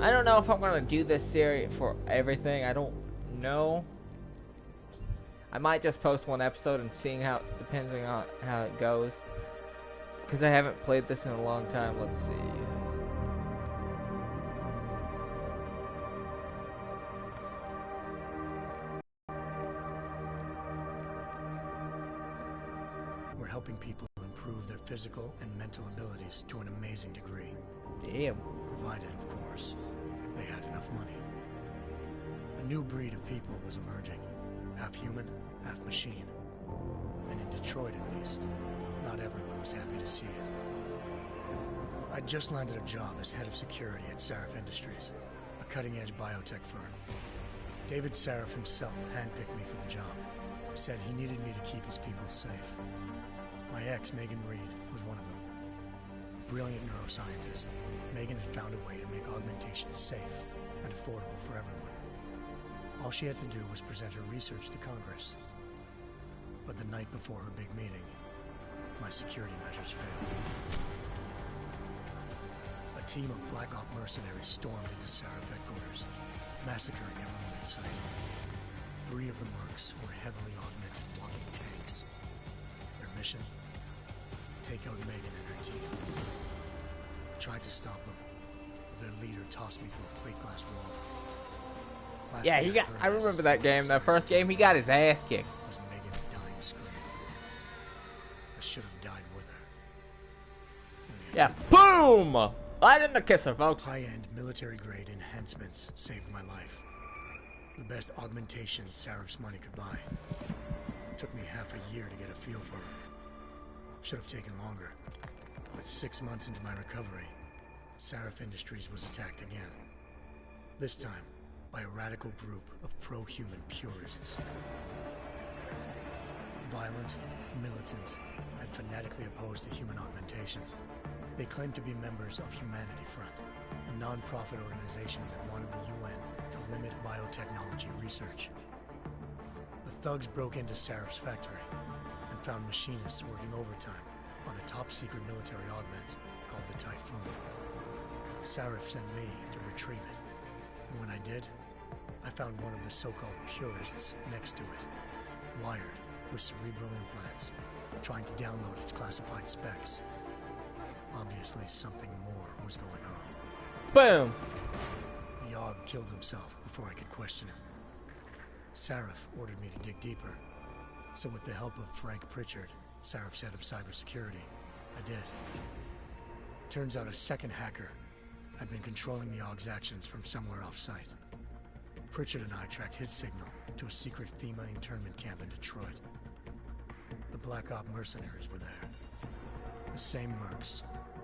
I don't know if I'm gonna do this series for everything. I don't know. I might just post one episode and seeing how, depending on how it goes. Because I haven't played this in a long time. Let's see. We're helping people improve their physical and mental abilities to an amazing degree. Damn. Provided, of course, they had enough money. A new breed of people was emerging. Half human, half machine. And in Detroit, at least, not everyone was happy to see it. I'd just landed a job as head of security at Sarif Industries, a cutting-edge biotech firm. David Sarif himself handpicked me for the job. Said he needed me to keep his people safe. My ex, Megan Reed, was one of them. Brilliant neuroscientist, Megan had found a way to make augmentation safe and affordable for everyone. All she had to do was present her research to Congress. But the night before her big meeting, my security measures failed. A team of Black Op mercenaries stormed into Sarif headquarters, massacring everyone in sight. 3 of the mercs were heavily augmented walking tanks. Their mission? Take out Megan and her team. I tried to stop them, but their leader tossed me through a plate glass wall. Yeah, he got. I remember that game. That first game, he got his ass kicked. Was Megan's dying scream. I should have died with her. Yeah, boom! Right in the kisser, folks. High-end military-grade enhancements saved my life. The best augmentation Sarif's money could buy. Took me half a year to get a feel for her. Should have taken longer. But 6 months into my recovery, Sarif Industries was attacked again. This time, by a radical group of pro-human purists. Violent, militant, and fanatically opposed to human augmentation. They claimed to be members of Humanity Front, a non-profit organization that wanted the UN to limit biotechnology research. The thugs broke into Sarif's factory and found machinists working overtime on a top-secret military augment called the Typhoon. Sarif sent me to retrieve it, and when I did, I found one of the so-called purists next to it, wired with cerebral implants, trying to download its classified specs. Obviously, something more was going on. Boom! The AUG killed himself before I could question him. Sarif ordered me to dig deeper, so with the help of Frank Pritchard, Sarif's head of cybersecurity, I did. Turns out a second hacker had been controlling the AUG's actions from somewhere off-site. Pritchard and I tracked his signal to a secret FEMA internment camp in Detroit. The Black Op mercenaries were there. The same mercs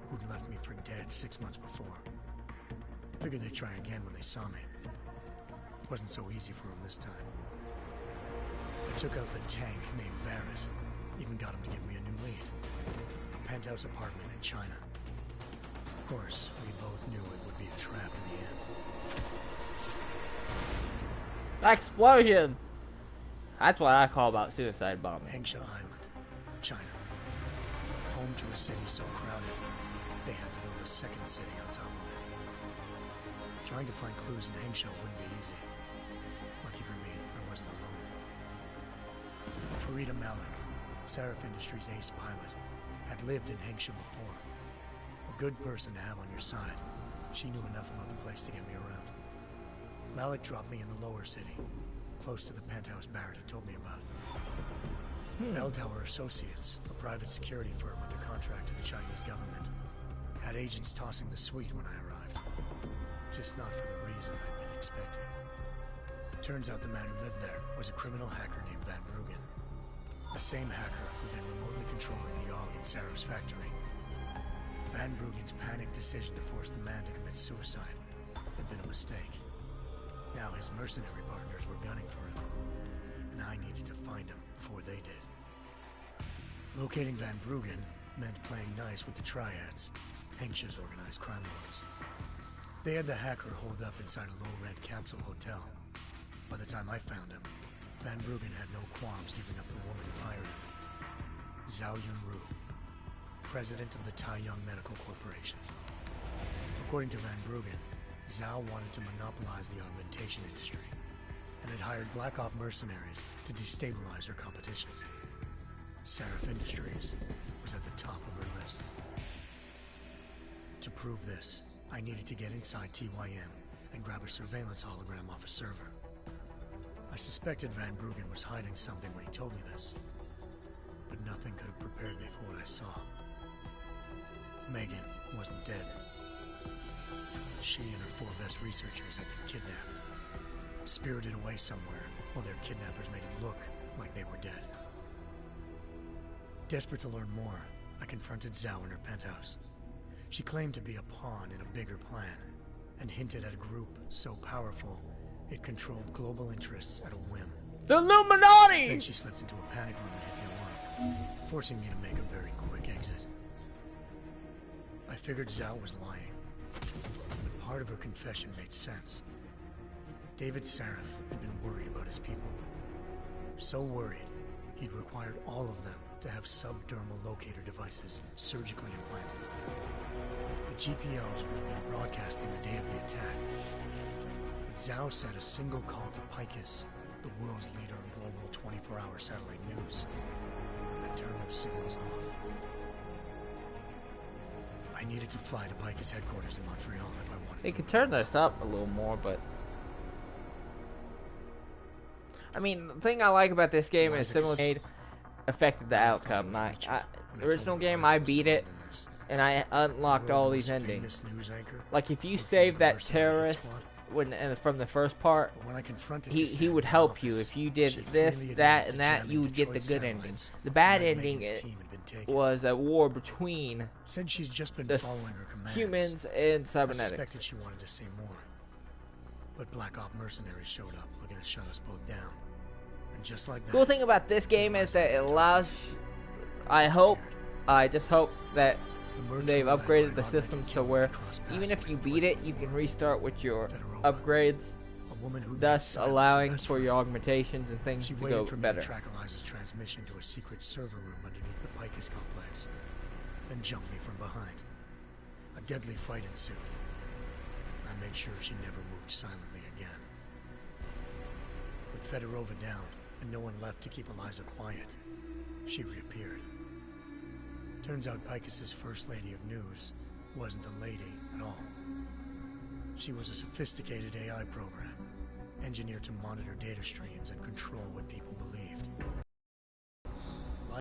who'd left me for dead 6 months before. Figured they'd try again when they saw me. Wasn't so easy for them this time. I took out the tank named Barrett. Even got him to give me a new lead. A penthouse apartment in China. Of course, we both knew it would be a trap in the end. Explosion! That's what I call about suicide bombing. Hengsha Island, China. Home to a city so crowded, they had to build a second city on top of it. Trying to find clues in Hengsha wouldn't be easy. Lucky for me, I wasn't alone. Farida Malik, Sarif Industries' ace pilot, had lived in Hengsha before. A good person to have on your side. She knew enough about the place to get me around. Malik dropped me in the lower city, close to the penthouse Barrett had told me about. Bell Tower Associates, a private security firm under contract to the Chinese government, had agents tossing the suite when I arrived. Just not for the reason I'd been expecting. Turns out the man who lived there was a criminal hacker named Van Bruggen. The same hacker who'd been remotely controlling the AUG in Sarif's factory. Van Bruggen's panicked decision to force the man to commit suicide had been a mistake. Now his mercenary partners were gunning for him, and I needed to find him before they did. Locating Van Bruggen meant playing nice with the Triads, Hengsha's organized crime lords. They had the hacker holed up inside a low-rent capsule hotel. By the time I found him, Van Bruggen had no qualms giving up the woman who hired him. Zhao Yunru, president of the Tai Yong Medical Corporation. According to Van Bruggen, Zhao wanted to monopolize the augmentation industry, and had hired Black Op mercenaries to destabilize her competition. Seraph Industries was at the top of her list. To prove this, I needed to get inside TYM and grab a surveillance hologram off a server. I suspected Van Bruggen was hiding something when he told me this, but nothing could have prepared me for what I saw. Megan wasn't dead. She and her 4 Vest researchers had been kidnapped, spirited away somewhere while their kidnappers made it look like they were dead. Desperate to learn more, I confronted Zhao in her penthouse. She claimed to be a pawn in a bigger plan, and hinted at a group so powerful it controlled global interests at a whim. The Illuminati! Then she slipped into a panic room and hit the alarm, forcing me to make a very quick exit. I figured Zhao was lying, but part of her confession made sense. David Seraph had been worried about his people. So worried, he'd required all of them to have subdermal locator devices surgically implanted. The GPOs would have been broadcasting the day of the attack. But Zhao said a single call to Picus, the world's leader in global 24-hour satellite news, and turned those signals off. I needed to fly to Picus headquarters in Montreal if I wanted They to. could turn this up a little more, but I mean, the thing I like about this game is similar made affected the outcome. The original game, I beat it, and I unlocked all these endings. Like if you save that terrorist from the first part, he would help you. If you did this, that, and that, you would get the good ending. The bad ending was a war between the humans and cybernetics. I suspected she wanted to say more, but Black Op mercenaries showed up, looking to shut us both down. And just like that, Cool thing about this game is that it allows. I just hope that they've upgraded the system to where even if you beat it, you can restart with your upgrades, thus allowing for your augmentations and things to go better. Track Eliza's transmission to a secret server room underneath the Picus complex, then jumped me from behind. A deadly fight ensued. I made sure she never moved silently again. With Fedorova down and no one left to keep Eliza quiet, she reappeared. Turns out Picus's first lady of news wasn't a lady at all. She was a sophisticated AI program, engineered to monitor data streams and control what people believed.